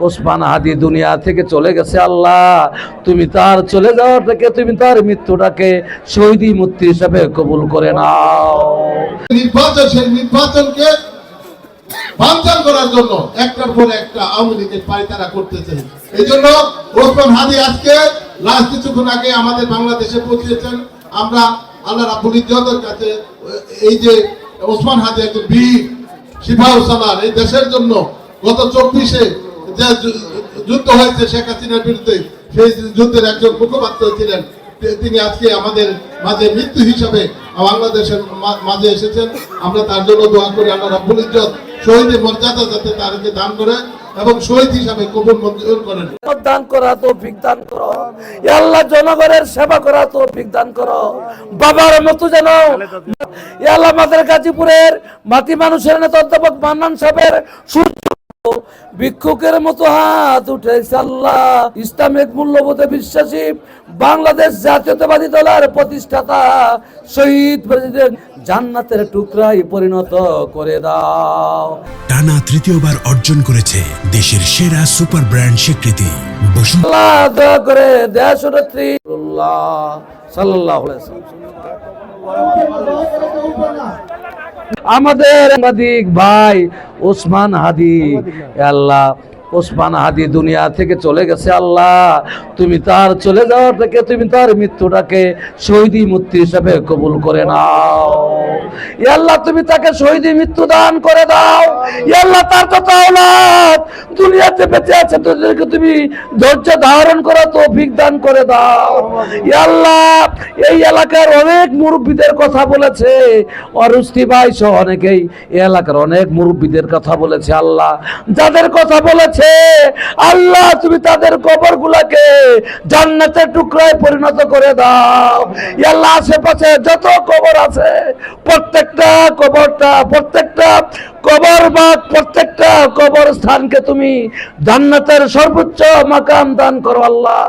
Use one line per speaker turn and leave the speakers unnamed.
ওসমান হাদি দুনিয়া থেকে চলে গেছে। আল্লাহ তুমি তার চলে যাওয়া থেকে তুমি তার মৃত্যুটাকে শহীদি মুক্তি হিসাবে কবুল করে নাও।
নির্বাচনকে বানচাল করার জন্য একটার পর একটা আওয়ামী লীগের পায়তারা করতেছে। এই জন্য ওসমান হাদি আজকে লাস্ট কিছুক্ষণ আগে আমাদের বাংলাদেশে পৌঁছেছেন। আমরা আল্লাহ রাব্বুল ইজ্জতের কাছে এই যে ওসমান হাদি একজন বীর সিপাহী সালার, এই দেশের জন্য গত 24-এ যে যুদ্ধ হয়েছে শেখ হাসিনার বিরুদ্ধে, সেই যুদ্ধের একজন মুখপাত্র ছিলেন। তিনি আজকে আমাদের মাঝে মৃত্যু হিসাবে বাংলাদেশের মাঝে এসেছেন। আমরা তার জন্য দোয়া করি আল্লাহ রাব্বুল ইজ্জত শহীদের মর্যাদা যাতে তারকে দান করে এবং শহীদ হিসাবে কবুল মঞ্জুর করেন।
দান করা তৌফিক দান করো ইয়া আল্লাহ, জনগণের সেবা করা তৌফিক দান করো। বাবার মতো যেন ইয়া আল্লাহ আমাদের গাজীপুরের মাটি মানুষের নেতা অধ্যাপক মান্নান সাহেবের ভিক্ষুকের মতো হাত উঠেছে। আল্লাহ ইসলামিক মূল্যবোধে বিশ্বাসী বাংলাদেশ জাতীয়তাবাদী দলের প্রতিষ্ঠাতা শহীদ প্রেসিডেন্ট জান্নাতের টুকরায় পরিণত করে দাও।
টানা তৃতীয়বার অর্জন করেছে দেশের সেরা সুপার ব্র্যান্ড স্বীকৃতি
আল্লাহ দয়া করে দেশনেত্রী সাল্লাল্লাহু আলাইহি ওয়াসাল্লাম আমাদের সাংবাদিক ভাই ওসমান হাদি, আল্লাহ ওসমান হাদি দুনিয়া থেকে চলে গেছে। আল্লাহ তুমি তার চলে যাওয়া থেকে তুমি তার মৃত্যুটাকে শহীদি মুক্তি হিসাবে কবুল করে নাও। ইয়া আল্লাহ তুমি তাকে শহীদি মৃত্যু দান করে দাও। ইয়া আল্লাহ তার কথা औलाद দুনিয়াতে বেঁচে আছে, তাদেরকে তুমি ধৈর্য ধারণ করা তৌফিক দান করে দাও। ইয়া আল্লাহ এই এলাকার অনেক মুরব্বীদের কথা বলেছে, অরুস্তি ভাই সহ অনেকেই এই এলাকার অনেক মুরব্বীদের কথা বলেছে। আল্লাহ যাদের কথা বলেছে আল্লাহ তুমি তাদের কবরগুলোকে জান্নাতের টুকরায় পরিণত করে দাও। ইয়া আল্লাহ আশেপাশে যত কবর আছে প্রত্যেকটা কবর বা প্রত্যেকটা কবর স্থানকে তুমি জান্নাতের সর্বোচ্চ মাকাম দান করো আল্লাহ।